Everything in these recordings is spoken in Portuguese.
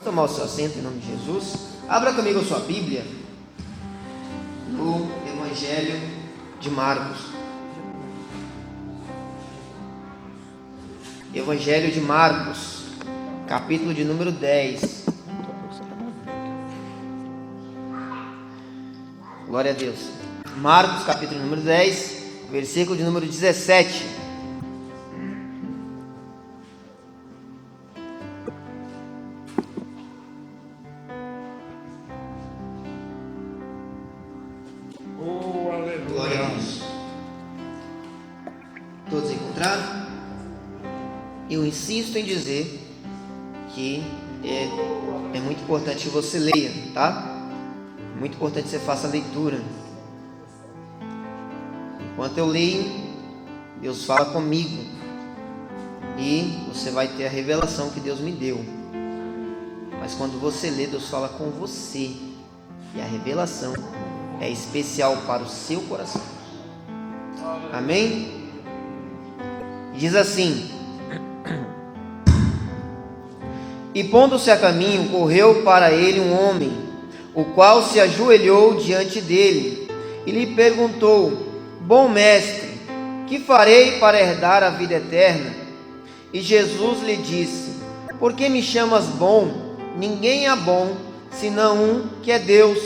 Tomar o seu assento em nome de Jesus. Abra comigo a sua Bíblia no Evangelho de Marcos. Evangelho de Marcos, capítulo de número 10. Glória a Deus. Marcos, capítulo número 10, versículo de número 17. Glória a Deus. Todos encontraram? Eu insisto em dizer que é muito importante que você leia, tá? Muito importante que você faça a leitura. Enquanto eu leio, Deus fala comigo e você vai ter a revelação que Deus me deu. Mas quando você lê, Deus fala com você e a revelação é especial para o seu coração. Amém? Diz assim: e pondo-se a caminho, correu para ele um homem, o qual se ajoelhou diante dele e lhe perguntou: bom mestre, que farei para herdar a vida eterna? E Jesus lhe disse: por que me chamas bom? Ninguém é bom, senão um, que é Deus.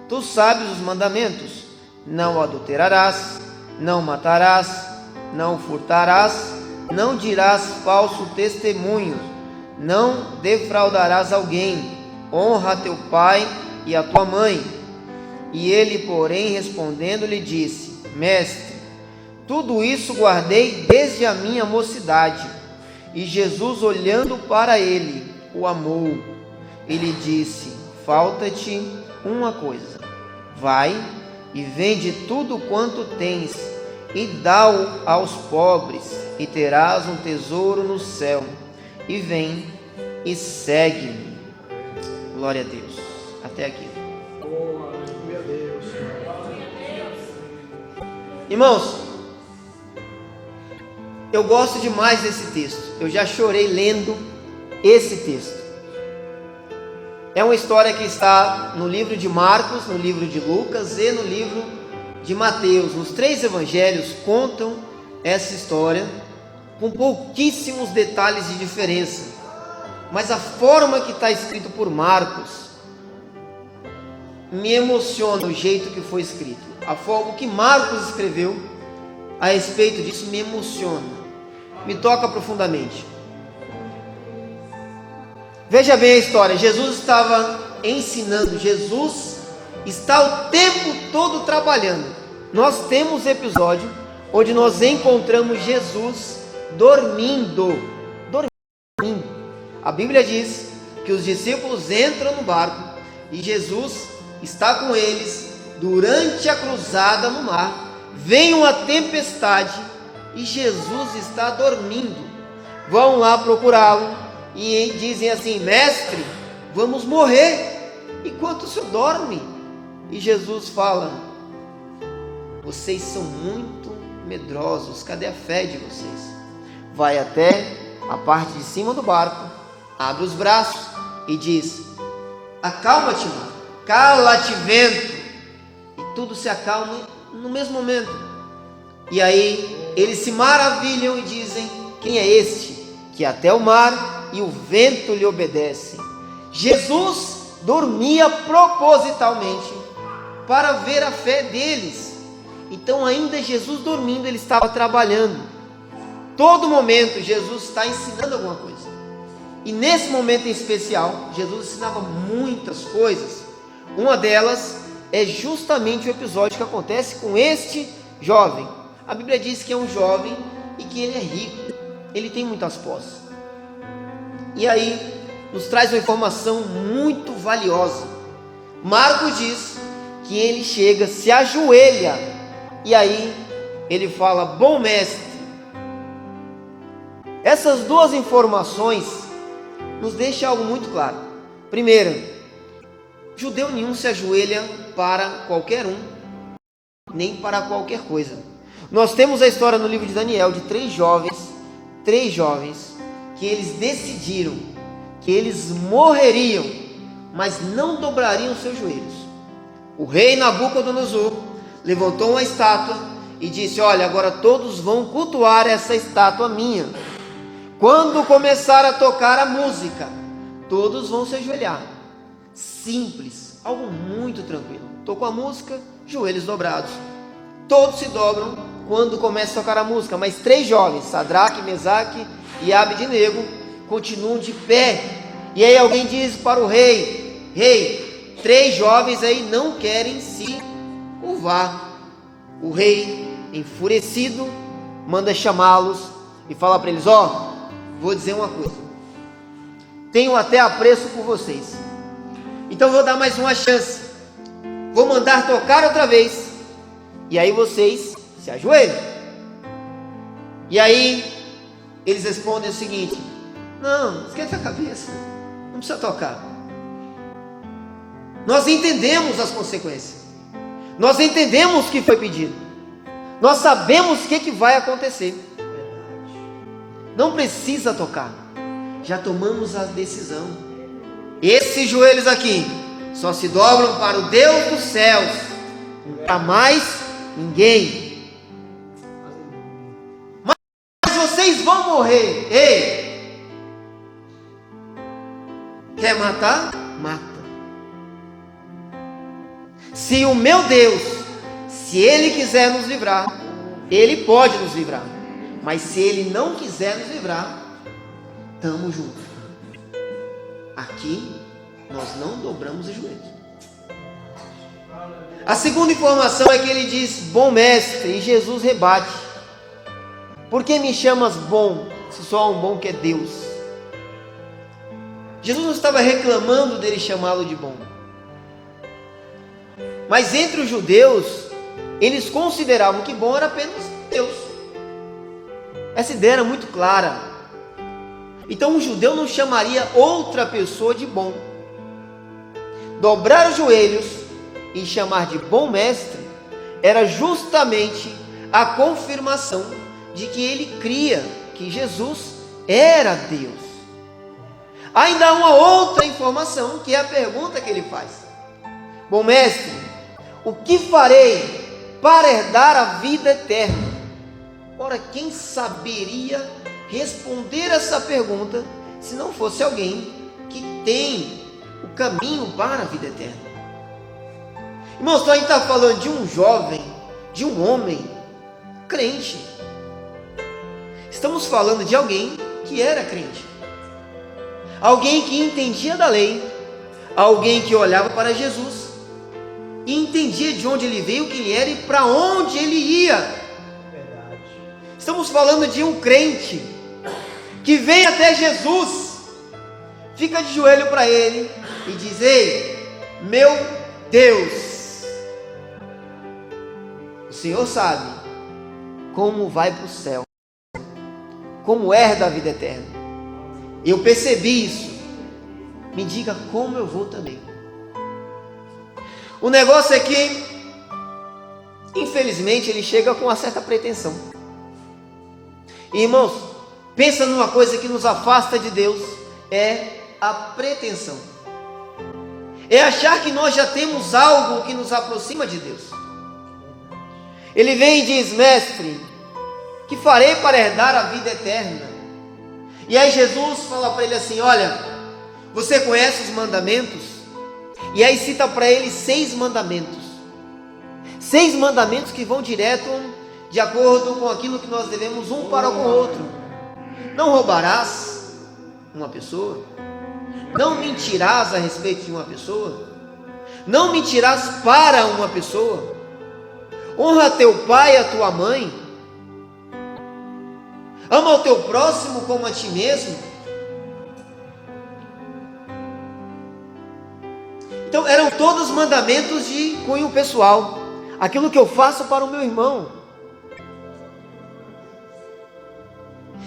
Tu sabes os mandamentos: não adulterarás, não matarás, não furtarás, não dirás falso testemunho, não defraudarás alguém, honra teu pai e a tua mãe. E ele, porém, respondendo, lhe disse: mestre, tudo isso guardei desde a minha mocidade. E Jesus, olhando para ele, o amou e lhe disse: falta-te uma coisa. Vai e vende tudo quanto tens e dá-o aos pobres, e terás um tesouro no céu. E vem e segue-me. Glória a Deus. Até aqui. Irmãos, eu gosto demais desse texto. Eu já chorei lendo esse texto. É uma história que está no livro de Marcos, no livro de Lucas e no livro de Mateus. Os três evangelhos contam essa história com pouquíssimos detalhes de diferença. Mas a forma que está escrito por Marcos me emociona, o jeito que foi escrito. A forma que Marcos escreveu a respeito disso me emociona, me toca profundamente. Veja bem a história. Jesus estava ensinando, Jesus está o tempo todo trabalhando. Nós temos episódio onde nós encontramos Jesus dormindo. A Bíblia diz que os discípulos entram no barco e Jesus está com eles durante a cruzada no mar. Vem uma tempestade e Jesus está dormindo. Vão lá procurá-lo e dizem assim: mestre, vamos morrer enquanto o senhor dorme. E Jesus fala: vocês são muito medrosos, cadê a fé de vocês? Vai até a parte de cima do barco, abre os braços e diz: acalma-te, mar, cala-te, vento. E tudo se acalma no mesmo momento. E aí eles se maravilham e dizem: quem é este que até o mar e o vento lhe obedecem? Jesus dormia propositalmente para ver a fé deles. Então, ainda Jesus dormindo, ele estava trabalhando. Todo momento Jesus está ensinando alguma coisa. E nesse momento em especial, Jesus ensinava muitas coisas. Uma delas é justamente o episódio que acontece com este jovem. A Bíblia diz que é um jovem e que ele é rico, ele tem muitas posses. E aí nos traz uma informação muito valiosa. Marcos diz que ele chega, se ajoelha, e aí ele fala: bom mestre. Essas duas informações nos deixam algo muito claro. Primeiro, judeu nenhum se ajoelha para qualquer um, nem para qualquer coisa. Nós temos a história no livro de Daniel de três jovens que eles decidiram que eles morreriam, mas não dobrariam seus joelhos. O rei Nabucodonosor levantou uma estátua e disse: olha, agora todos vão cultuar essa estátua minha. Quando começar a tocar a música, todos vão se ajoelhar. Simples, algo muito tranquilo. Tocou a música, joelhos dobrados. Todos se dobram quando começa a tocar a música, mas 3 jovens, Sadraque, Mesaque e Abednego, continuam de pé. E aí alguém diz para o rei: rei, 3 jovens aí não querem se curvar. O rei, enfurecido, manda chamá-los e fala para eles: ó, vou dizer uma coisa, tenho até apreço por vocês, então vou dar mais uma chance, vou mandar tocar outra vez, e aí vocês se ajoelham. E aí eles respondem o seguinte: não, esquenta a cabeça, não precisa tocar, nós entendemos as consequências, nós entendemos o que foi pedido, nós sabemos o que vai acontecer, não precisa tocar, já tomamos a decisão. Esses joelhos aqui só se dobram para o Deus dos céus, para mais ninguém. Mas vocês vão morrer. Ei, quer matar? Mata. Se o meu Deus, se Ele quiser nos livrar, Ele pode nos livrar. Mas se Ele não quiser nos livrar, estamos juntos. Aqui nós não dobramos os joelhos. A segunda informação é que ele diz: bom mestre, e Jesus rebate: por que me chamas bom, se só há um bom que é Deus? Jesus não estava reclamando dele chamá-lo de bom, mas entre os judeus, eles consideravam que bom era apenas Deus. Essa ideia era muito clara. Então um judeu não chamaria outra pessoa de bom. Dobrar os joelhos e chamar de bom mestre era justamente a confirmação de que ele cria que Jesus era Deus. Ainda há uma outra informação, que é a pergunta que ele faz: bom mestre, o que farei para herdar a vida eterna? Ora, quem saberia responder essa pergunta se não fosse alguém que tem o caminho para a vida eterna? Irmãos, a gente está falando de um jovem, de um homem crente. Estamos falando de alguém que era crente, alguém que entendia da lei, alguém que olhava para Jesus e entendia de onde ele veio, quem ele era e para onde ele ia. Estamos falando de um crente que vem até Jesus, fica de joelho para ele e diz: ei, meu Deus, o Senhor sabe como vai para o céu, como herda a vida eterna. Eu percebi isso, me diga como eu vou também. O negócio é que, infelizmente, ele chega com uma certa pretensão. Irmãos, pensa numa coisa que nos afasta de Deus: é a pretensão. É achar que nós já temos algo que nos aproxima de Deus. Ele vem e diz: mestre, que farei para herdar a vida eterna? E aí Jesus fala para ele assim: olha, você conhece os mandamentos? E aí cita para ele 6 mandamentos. 6 mandamentos que vão direto de acordo com aquilo que nós devemos um para com o outro. Não roubarás uma pessoa, não mentirás a respeito de uma pessoa, não mentirás para uma pessoa, honra teu pai e a tua mãe, ama o teu próximo como a ti mesmo. Então eram todos mandamentos de cunho pessoal, aquilo que eu faço para o meu irmão.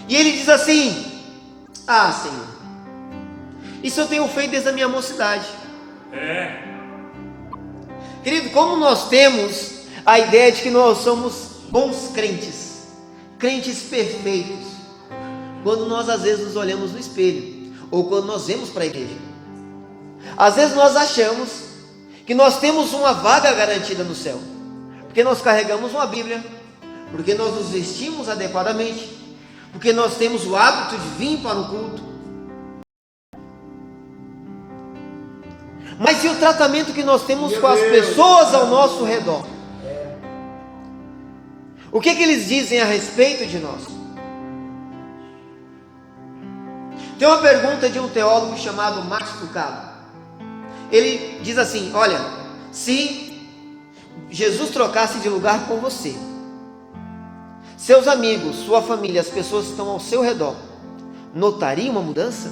E ele diz assim: ah, Senhor, isso eu tenho feito desde a minha mocidade. Querido, como nós temos a ideia de que nós somos bons crentes, crentes perfeitos, quando nós às vezes nos olhamos no espelho, ou quando nós vemos para a igreja. Às vezes nós achamos que nós temos uma vaga garantida no céu, porque nós carregamos uma Bíblia, porque nós nos vestimos adequadamente, porque nós temos o hábito de vir para o culto. Mas e o tratamento que nós temos com as pessoas ao nosso redor? O que eles dizem a respeito de nós? Tem uma pergunta de um teólogo chamado Max Lucado. Ele diz assim: olha, se Jesus trocasse de lugar com você, seus amigos, sua família, as pessoas que estão ao seu redor, notariam uma mudança?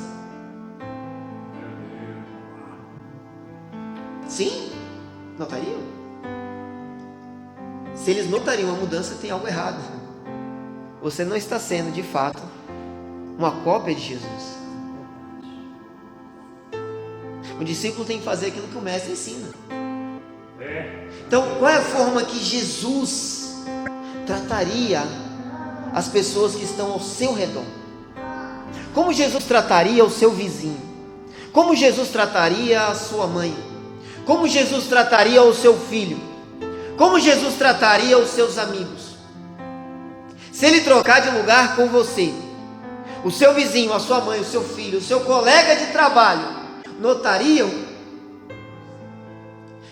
Sim, notariam. Se eles notariam uma mudança, tem algo errado. Você não está sendo, de fato, uma cópia de Jesus. O discípulo tem que fazer aquilo que o mestre ensina. Então, qual é a forma que Jesus trataria as pessoas que estão ao seu redor? Como Jesus trataria o seu vizinho? Como Jesus trataria a sua mãe? Como Jesus trataria o seu filho? Como Jesus trataria os seus amigos? Se ele trocar de lugar com você, o seu vizinho, a sua mãe, o seu filho, o seu colega de trabalho, notariam?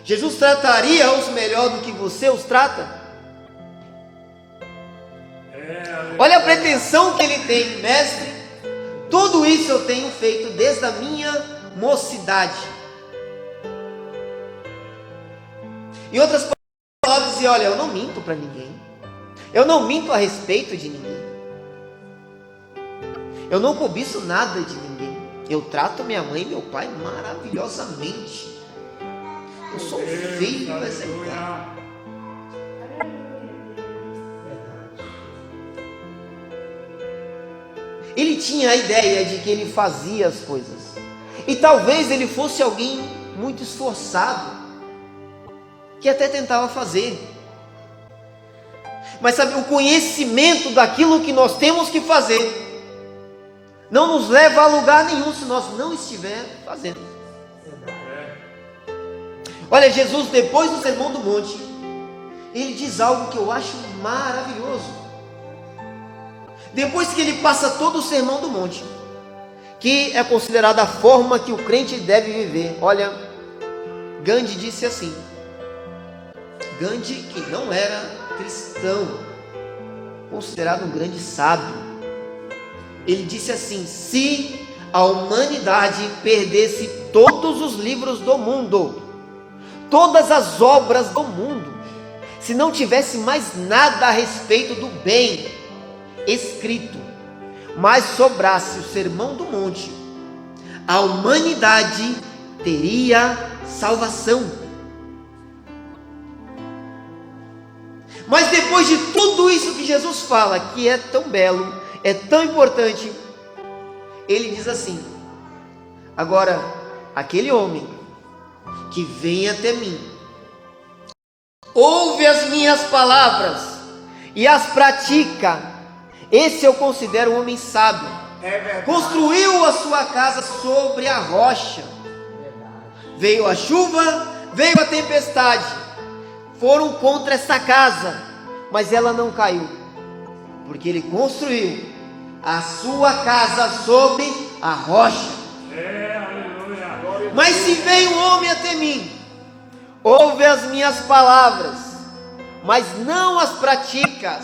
Jesus trataria-os melhor do que você os trata? Olha a pretensão que ele tem: mestre, tudo isso eu tenho feito desde a minha mocidade. Em outras palavras, dizer: olha, eu não minto para ninguém, eu não minto a respeito de ninguém, eu não cobiço nada de ninguém, eu trato minha mãe e meu pai maravilhosamente, eu sou filho exemplar. Ele tinha a ideia de que ele fazia as coisas, e talvez ele fosse alguém muito esforçado, que até tentava fazer, mas sabe, o conhecimento daquilo que nós temos que fazer não nos leva a lugar nenhum se nós não estivermos fazendo. Olha, Jesus, depois do Sermão do Monte, ele diz algo que eu acho maravilhoso. Depois que ele passa todo o Sermão do Monte, que é considerada a forma que o crente deve viver. Olha, Gandhi disse assim, Gandhi, que não era cristão, considerado um grande sábio, ele disse assim: se a humanidade perdesse todos os livros do mundo, todas as obras do mundo, se não tivesse mais nada a respeito do bem escrito, mas sobrasse o Sermão do Monte, a humanidade teria salvação. Mas depois de tudo isso que Jesus fala, que é tão belo, é tão importante, ele diz assim: agora, aquele homem que vem até mim, ouve as minhas palavras e as pratica, esse eu considero um homem sábio. Construiu a sua casa sobre a rocha. Veio a chuva, veio a tempestade, foram contra essa casa, mas ela não caiu, porque ele construiu a sua casa sobre a rocha. Mas se vem um homem até mim, ouve as minhas palavras, mas não as pratica,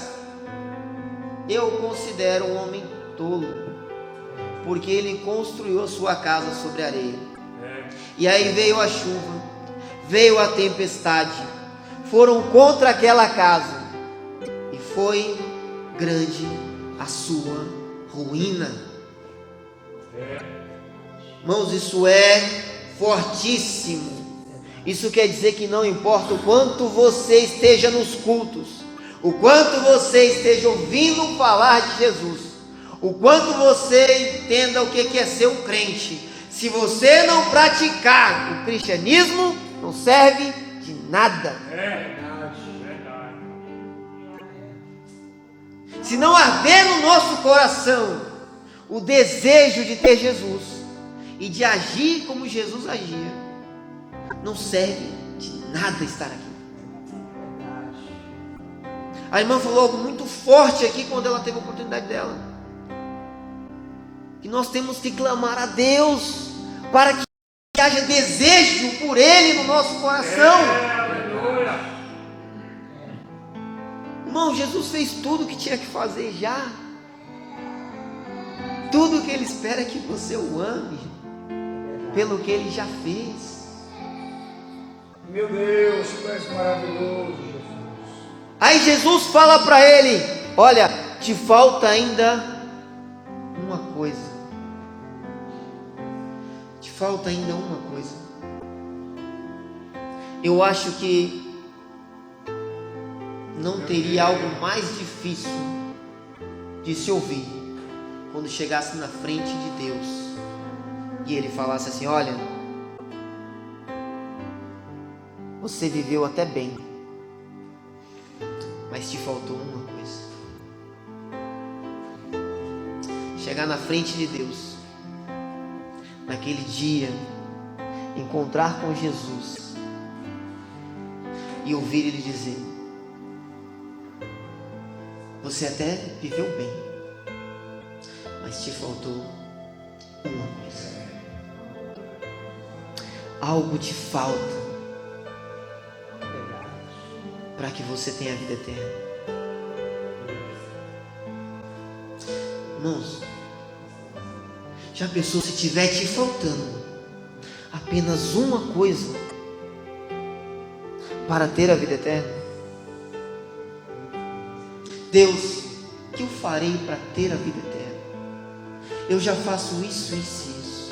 eu considero um homem tolo, porque ele construiu a sua casa sobre a areia. E aí veio a chuva, veio a tempestade, foram contra aquela casa, e foi grande a sua ruína. Irmãos, isso é fortíssimo. Isso quer dizer que não importa o quanto você esteja nos cultos, o quanto você esteja ouvindo falar de Jesus, o quanto você entenda o que é ser um crente, se você não praticar o cristianismo, não serve de nada. Se não arder no nosso coração o desejo de ter Jesus, e de agir como Jesus agia, não serve de nada estar aqui. A irmã falou algo muito forte aqui quando ela teve a oportunidade dela, que nós temos que clamar a Deus para que haja desejo por Ele no nosso coração. Irmão, Jesus fez tudo o que tinha que fazer já. Tudo que Ele espera é que você o ame pelo que Ele já fez. Meu Deus, tu és maravilhoso, Jesus. Aí Jesus fala para ele: olha, te falta ainda uma coisa. Te falta ainda uma coisa. Eu acho que não teria algo mais difícil de se ouvir quando chegasse na frente de Deus e Ele falasse assim: olha, você viveu até bem, mas te faltou uma coisa. Chegar na frente de Deus, naquele dia, encontrar com Jesus e ouvir Ele dizer: você até viveu bem, mas te faltou uma coisa. Algo te falta para que você tenha a vida eterna. Irmãos, já pensou se tiver te faltando apenas uma coisa para ter a vida eterna? Deus, o que eu farei para ter a vida eterna? Eu já faço isso, isso e isso.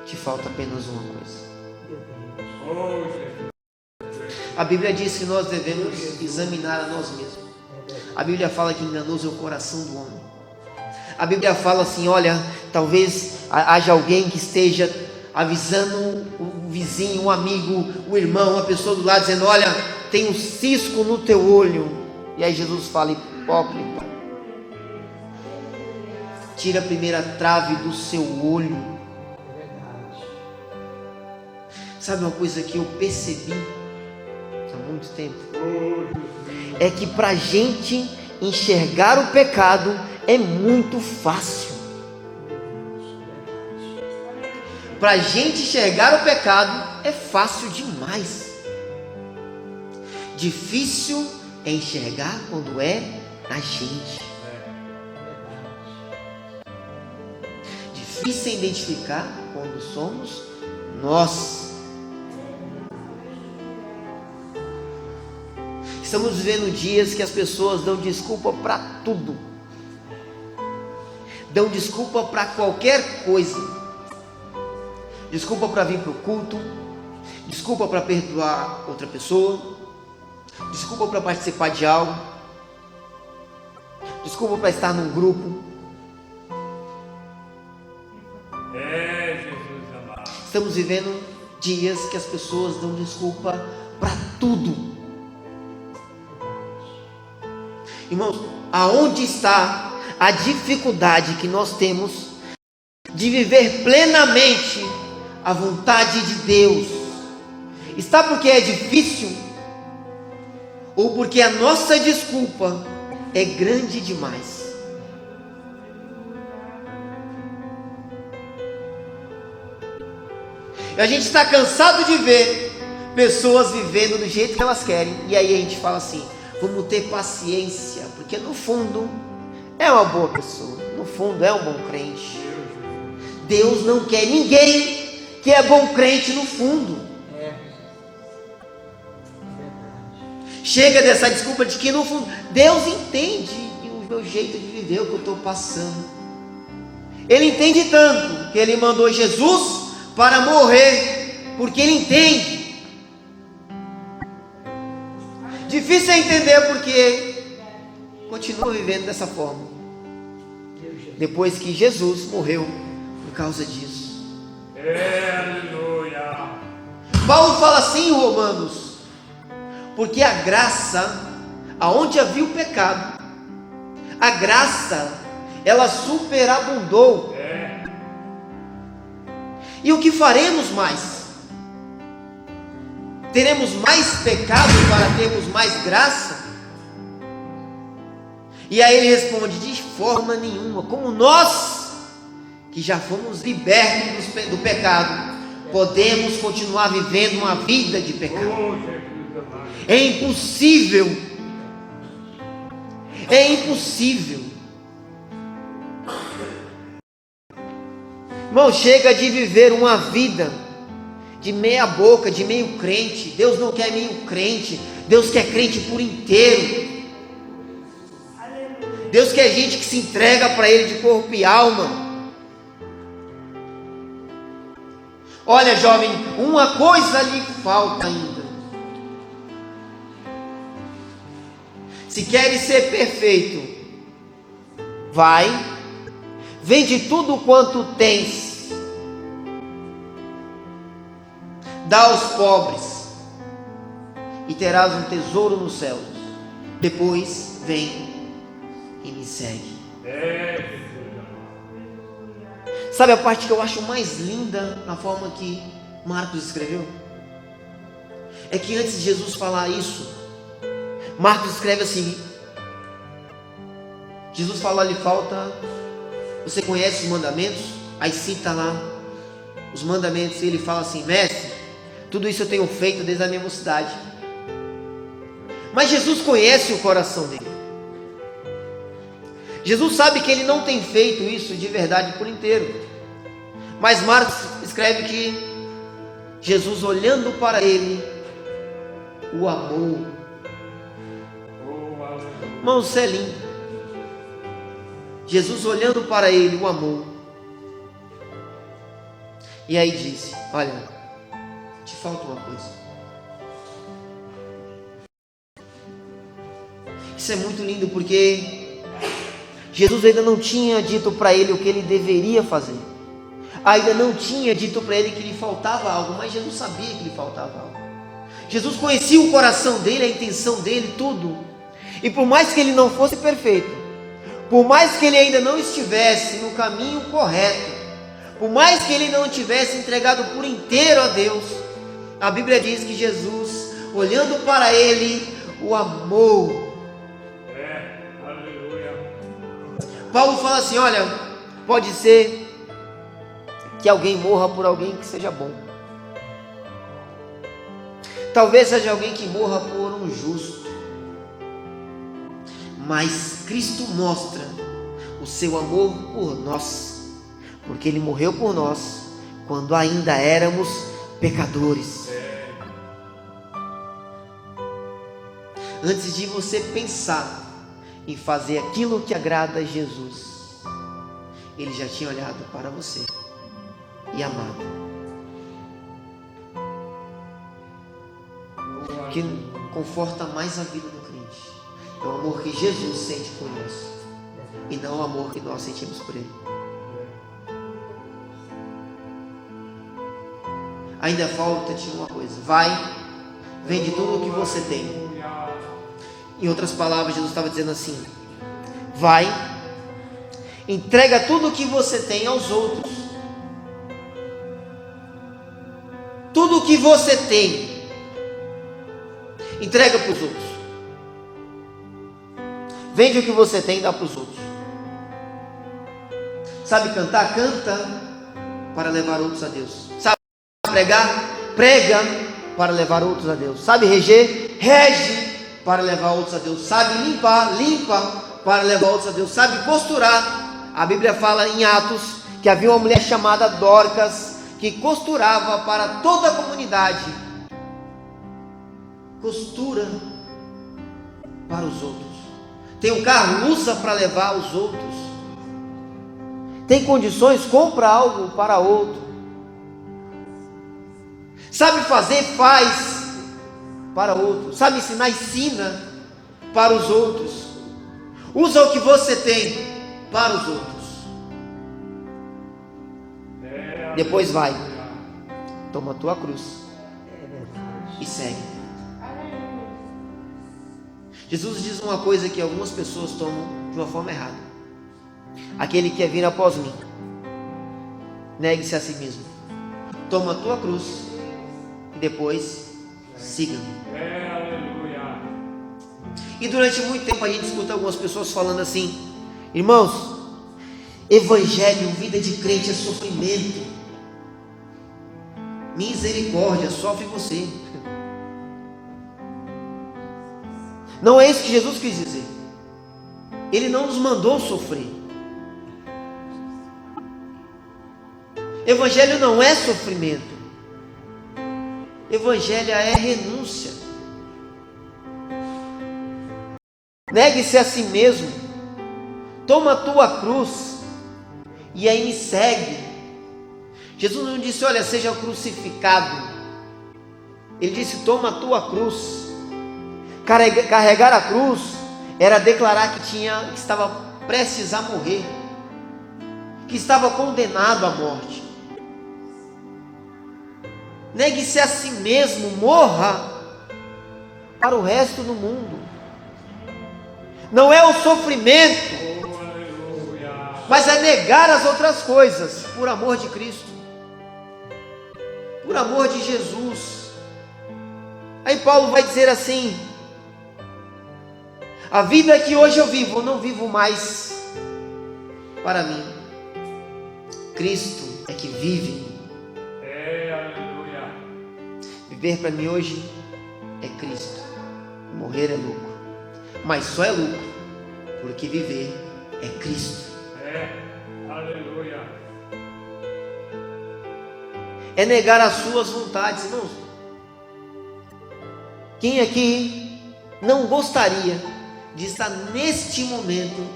Te falta apenas uma coisa. A Bíblia diz que nós devemos examinar a nós mesmos. A Bíblia fala que enganoso é o coração do homem. A Bíblia fala assim: olha, talvez haja alguém que esteja avisando o vizinho, um amigo, o irmão, uma pessoa do lado, dizendo: olha, tem um cisco no teu olho. E aí Jesus fala: hipócrita, tira a primeira trave do seu olho. Sabe uma coisa que eu percebi há muito tempo? É que para a gente enxergar o pecado é muito fácil. Para a gente enxergar o pecado é fácil demais. Difícil é enxergar quando é na gente. Difícil é identificar quando somos nós. Estamos vivendo dias que as pessoas dão desculpa para tudo. Dão desculpa para qualquer coisa. Desculpa para vir para o culto. Desculpa para perdoar outra pessoa. Desculpa para participar de algo. Desculpa para estar num grupo. Jesus amado. Estamos vivendo dias que as pessoas dão desculpa para tudo. Irmãos, aonde está a dificuldade que nós temos de viver plenamente a vontade de Deus? Está porque é difícil? Ou porque a nossa desculpa é grande demais? E a gente está cansado de ver pessoas vivendo do jeito que elas querem. E aí a gente fala assim: vamos ter paciência, porque no fundo é uma boa pessoa, no fundo é um bom crente. Deus não quer ninguém que é bom crente no fundo. Chega dessa desculpa de que no fundo Deus entende o meu jeito de viver, o que eu estou passando. Ele entende tanto que Ele mandou Jesus para morrer, porque Ele entende. Difícil é entender porque continua vivendo dessa forma, depois que Jesus morreu por causa disso. Aleluia. Paulo fala assim em Romanos: porque a graça, aonde havia o pecado, a graça, ela superabundou. E o que faremos mais? Teremos mais pecado para termos mais graça? E aí ele responde: de forma nenhuma. Como nós, que já fomos libertos do pecado, podemos continuar vivendo uma vida de pecado? É impossível. É impossível. Irmão, chega de viver uma vida de meia boca, de meio crente. Deus não quer meio crente, Deus quer crente por inteiro. Deus quer gente que se entrega para Ele de corpo e alma. Olha, jovem, uma coisa lhe falta ainda. Se queres ser perfeito, vai, vende tudo quanto tens, dá aos pobres, e terás um tesouro nos céus. Depois vem e me segue. Sabe a parte que eu acho mais linda na forma que Marcos escreveu? É que antes de Jesus falar isso, Marcos escreve assim: Jesus fala, lhe falta, você conhece os mandamentos? Aí cita lá os mandamentos, e ele fala assim: mestre, tudo isso eu tenho feito desde a minha mocidade. Mas Jesus conhece o coração dele. Jesus sabe que ele não tem feito isso de verdade por inteiro. Mas Marcos escreve que Jesus, olhando para ele, o amou. Irmãos, isso é lindo. Jesus, olhando para ele, o amou. E aí disse: olha, te falta uma coisa. Isso é muito lindo, porque Jesus ainda não tinha dito para ele o que ele deveria fazer. Ainda não tinha dito para ele que lhe faltava algo, mas Jesus sabia que lhe faltava algo. Jesus conhecia o coração dele, a intenção dele, tudo. E por mais que ele não fosse perfeito, por mais que ele ainda não estivesse no caminho correto, por mais que ele não tivesse entregado por inteiro a Deus, a Bíblia diz que Jesus, olhando para ele, o amou. Paulo fala assim: olha, pode ser que alguém morra por alguém que seja bom. Talvez seja alguém que morra por um justo. Mas Cristo mostra o seu amor por nós, porque Ele morreu por nós quando ainda éramos pecadores. Antes de você pensar em fazer aquilo que agrada a Jesus, Ele já tinha olhado para você e amado. O que conforta mais a vida do crente é o amor que Jesus sente por nós, e não o amor que nós sentimos por Ele. Ainda falta-te uma coisa: vai, vende tudo o que você tem. Em outras palavras, Jesus estava dizendo assim: vai, entrega tudo o que você tem aos outros. Tudo o que você tem, entrega para os outros. Vende o que você tem e dá para os outros. Sabe cantar? Canta para levar outros a Deus. Sabe pregar? Prega para levar outros a Deus. Sabe reger? Rege para levar outros a Deus. Sabe limpar? Limpa para levar outros a Deus. Sabe costurar? A Bíblia fala em Atos que havia uma mulher chamada Dorcas, que costurava para toda a comunidade. Costura para os outros. Tem um carro, usa para levar os outros. Tem condições, compra algo para outro. Sabe fazer, faz para outros. Sabe ensinar, ensina para os outros. Usa o que você tem para os outros. Depois vai, toma a tua cruz e segue. Jesus diz uma coisa que algumas pessoas tomam de uma forma errada: aquele que quer vir após mim, negue-se a si mesmo, toma a tua cruz e depois siga-me. Aleluia. E durante muito tempo a gente escuta algumas pessoas falando assim: irmãos, evangelho, vida de crente é sofrimento. Misericórdia, sofre você. Não é isso que Jesus quis dizer. Ele não nos mandou sofrer. Evangelho não é sofrimento. Evangelho é renúncia. Negue-se a si mesmo. Toma a tua cruz e aí me segue. Jesus não disse, olha, seja crucificado. Ele disse, toma a tua cruz. Carregar a cruz era declarar que estava prestes a morrer, que estava condenado à morte. Negue-se a si mesmo, morra para o resto do mundo. Não é o sofrimento, mas é negar as outras coisas por amor de Cristo, por amor de Jesus. Aí Paulo vai dizer assim: a vida que hoje eu vivo, eu não vivo mais para mim. Cristo é que vive em mim. Aleluia. Viver para mim hoje é Cristo. Morrer é lucro. Mas só é lucro porque viver é Cristo. Aleluia. É negar as suas vontades, irmãos. Quem aqui não gostaria de estar neste momento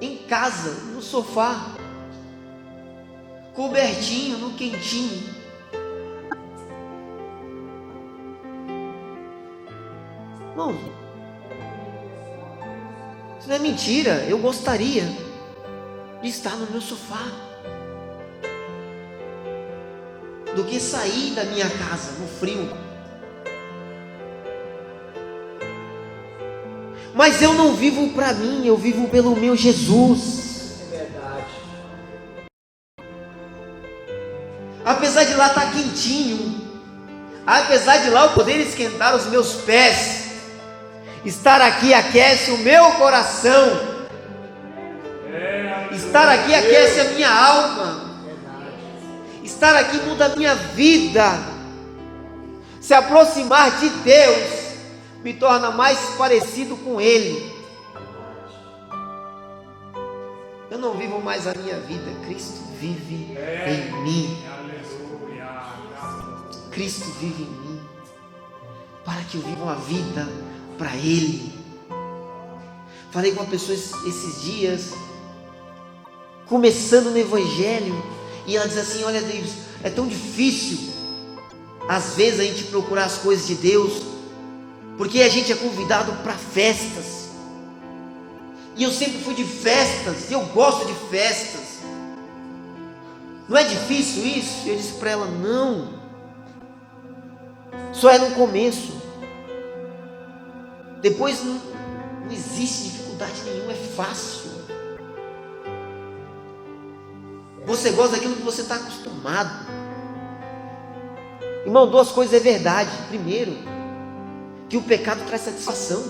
em casa, no sofá, cobertinho, no quentinho? Irmãos, isso não é mentira. Eu gostaria de estar no meu sofá do que sair da minha casa no frio. Mas eu não vivo para mim, eu vivo pelo meu Jesus. É verdade. Apesar de lá estar quentinho, apesar de lá eu poder esquentar os meus pés, estar aqui aquece o meu coração. Estar aqui aquece a minha alma. Estar aqui muda a minha vida. Se aproximar de Deus me torna mais parecido com Ele. Eu não vivo mais a minha vida, Cristo vive em mim. Cristo vive em mim, para que eu viva uma vida para Ele. Falei com uma pessoa esses dias, começando no Evangelho, e ela diz assim: olha, Deus, é tão difícil às vezes a gente procurar as coisas de Deus, porque a gente é convidado para festas, e eu sempre fui de festas, eu gosto de festas. Não é difícil isso? Eu disse para ela: não, só é no começo, depois não existe dificuldade nenhuma, é fácil. Você gosta daquilo que você está acostumado. Irmão, duas coisas é verdade. Primeiro, que o pecado traz satisfação.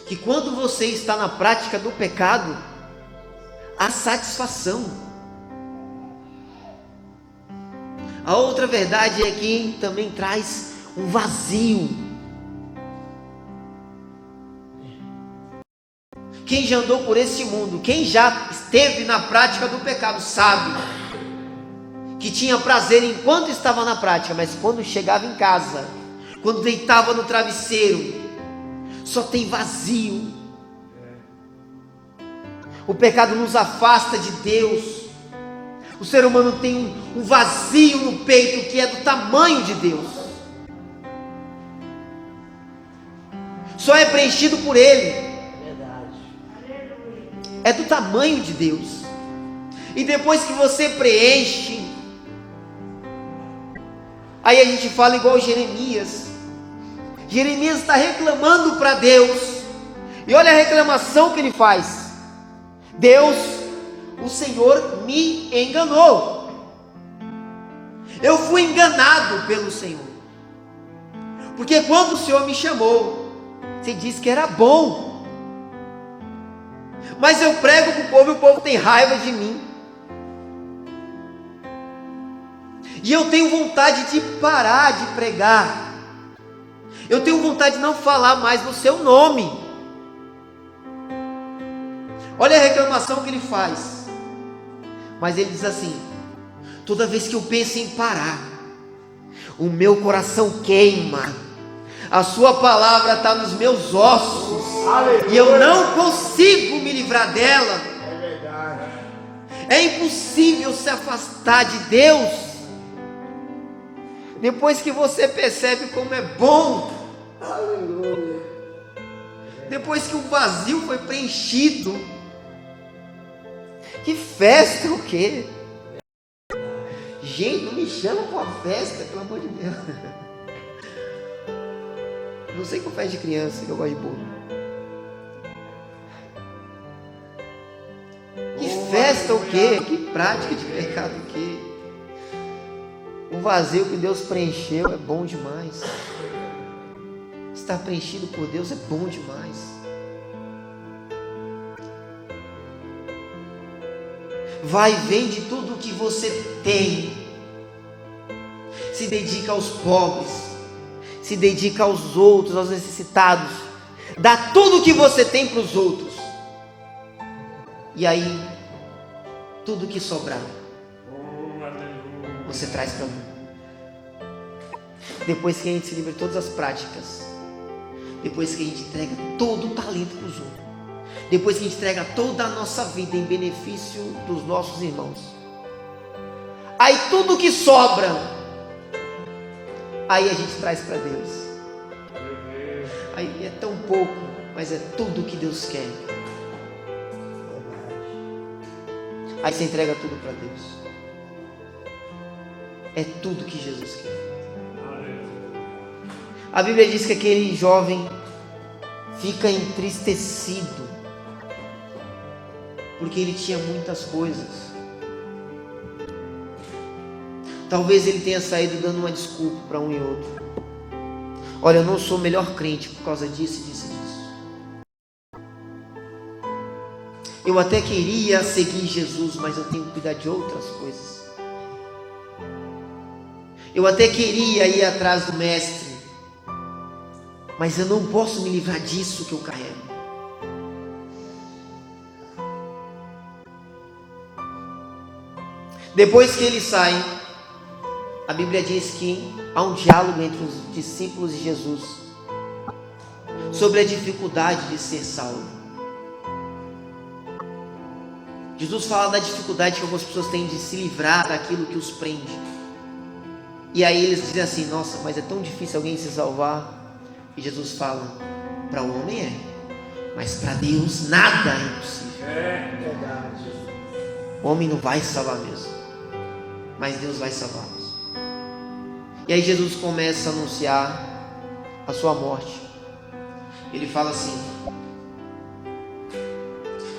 Que quando você está na prática do pecado, há satisfação. A outra verdade é que também traz um vazio. Quem já andou por esse mundo, quem já esteve na prática do pecado, sabe que tinha prazer enquanto estava na prática, mas quando chegava em casa, quando deitava no travesseiro, só tem vazio. O pecado nos afasta de Deus. O ser humano tem um vazio no peito que é do tamanho de Deus. Só é preenchido por Ele. É do tamanho de Deus. E depois que você preenche, aí a gente fala igual Jeremias. Jeremias está reclamando para Deus, e olha a reclamação que ele faz: Deus, o Senhor me enganou. Eu fui enganado pelo Senhor. Porque quando o Senhor me chamou, você disse que era bom. Mas eu prego para o povo e o povo tem raiva de mim. E eu tenho vontade de parar de pregar. Eu tenho vontade de não falar mais no seu nome. Olha a reclamação que ele faz. Mas ele diz assim: toda vez que eu penso em parar, o meu coração queima. A sua palavra está nos meus ossos. Aleluia. E eu não consigo me livrar dela. É verdade. É impossível se afastar de Deus. Depois que você percebe como é bom. Aleluia. Depois que o vazio foi preenchido. Que festa o quê? Gente, não me chama para uma festa, pelo amor de Deus. Não sei com festa de criança, que eu gosto de bolo. Que festa o quê? Que prática de pecado o quê? O vazio que Deus preencheu é bom demais. Estar preenchido por Deus é bom demais. Vai, vende tudo o que você tem. Se dedica aos pobres. Se dedica aos outros, aos necessitados. Dá tudo o que você tem para os outros. E aí, tudo que sobrar, você traz para mim. Depois que a gente se livra de todas as práticas, depois que a gente entrega todo o talento para os outros, depois que a gente entrega toda a nossa vida em benefício dos nossos irmãos, aí tudo que sobra, aí a gente traz para Deus. Aí é tão pouco, mas é tudo que Deus quer. Aí você entrega tudo para Deus. É tudo que Jesus quer. A Bíblia diz que aquele jovem fica entristecido, porque ele tinha muitas coisas. Talvez ele tenha saído dando uma desculpa para um e outro. Olha, eu não sou o melhor crente por causa disso, disso, disso. Eu até queria seguir Jesus, mas eu tenho que cuidar de outras coisas. Eu até queria ir atrás do mestre, mas eu não posso me livrar disso que eu carrego. Depois que ele sai, a Bíblia diz que há um diálogo entre os discípulos e Jesus sobre a dificuldade de ser salvo. Jesus fala da dificuldade que algumas pessoas têm de se livrar daquilo que os prende. E aí eles dizem assim: nossa, mas é tão difícil alguém se salvar. E Jesus fala: para o homem é, mas para Deus nada é impossível. É verdade. O homem não vai salvar mesmo, mas Deus vai salvá-los. E aí Jesus começa a anunciar a sua morte. Ele fala assim: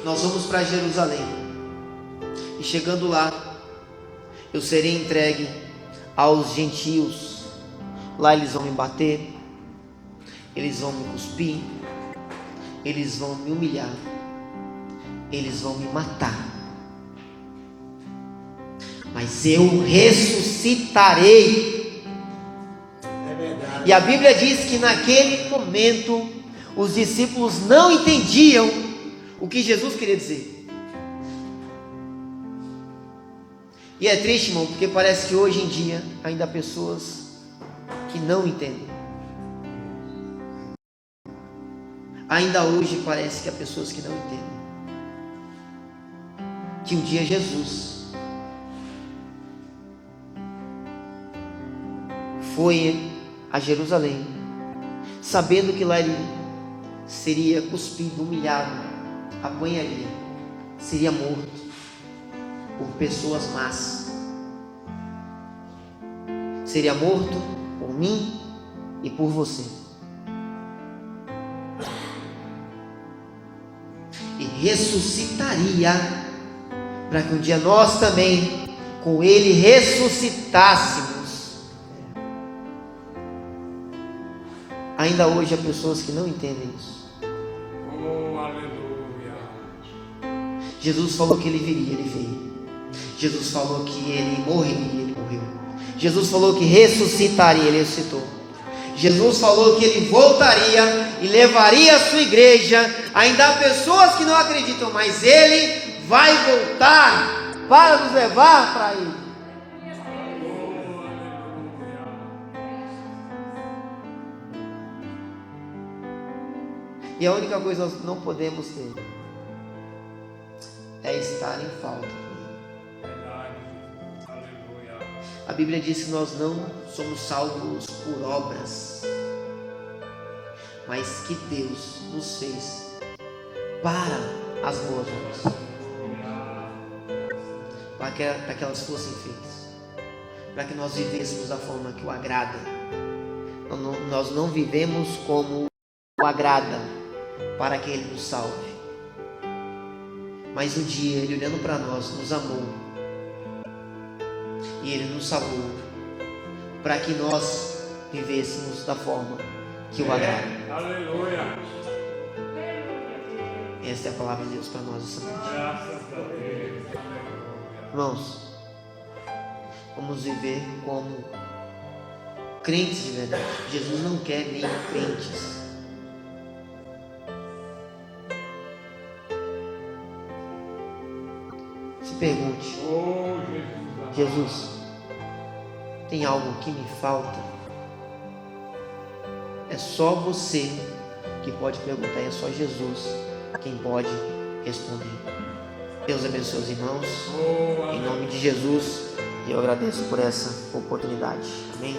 nós vamos para Jerusalém, e chegando lá, eu serei entregue aos gentios. Lá eles vão me bater, eles vão me cuspir, eles vão me humilhar, eles vão me matar, mas eu ressuscitarei. É verdade. E a Bíblia diz que naquele momento os discípulos não entendiam o que Jesus queria dizer. E é triste, irmão, porque parece que hoje em dia ainda há pessoas que não entendem. Ainda hoje parece que há pessoas que não entendem que um dia Jesus foi a Jerusalém, sabendo que lá ele seria cuspido, humilhado, apanharia, seria morto por pessoas más, seria morto por mim e por você, e ressuscitaria para que um dia nós também com Ele ressuscitássemos. Ainda hoje há pessoas que não entendem isso. Oh, aleluia. Jesus falou que Ele viria, Ele veio. Jesus falou que Ele morreria, Ele morreu. Jesus falou que ressuscitaria, Ele ressuscitou. Jesus falou que Ele voltaria e levaria a sua igreja. Ainda há pessoas que não acreditam, mas Ele vai voltar para nos levar para Ele. E a única coisa que nós não podemos ter é estar em falta com Ele. A Bíblia diz que nós não somos salvos por obras, mas que Deus nos fez para as boas obras, para que elas fossem feitas, para que nós vivêssemos da forma que o agrada. Nós não vivemos como o agrada, para que Ele nos salve, mas um dia Ele, olhando para nós, nos amou e Ele nos salvou para que nós vivêssemos da forma que o agrada. Aleluia. Esta é a palavra de Deus para nós essa noite. Graças a Deus. Irmãos, vamos viver como crentes de verdade. Jesus não quer nem crentes. Se pergunte: Oh, Jesus, tem algo que me falta? É só você que pode perguntar, é só Jesus quem pode responder. Deus abençoe os irmãos, em nome de Jesus, e eu agradeço por essa oportunidade. Amém?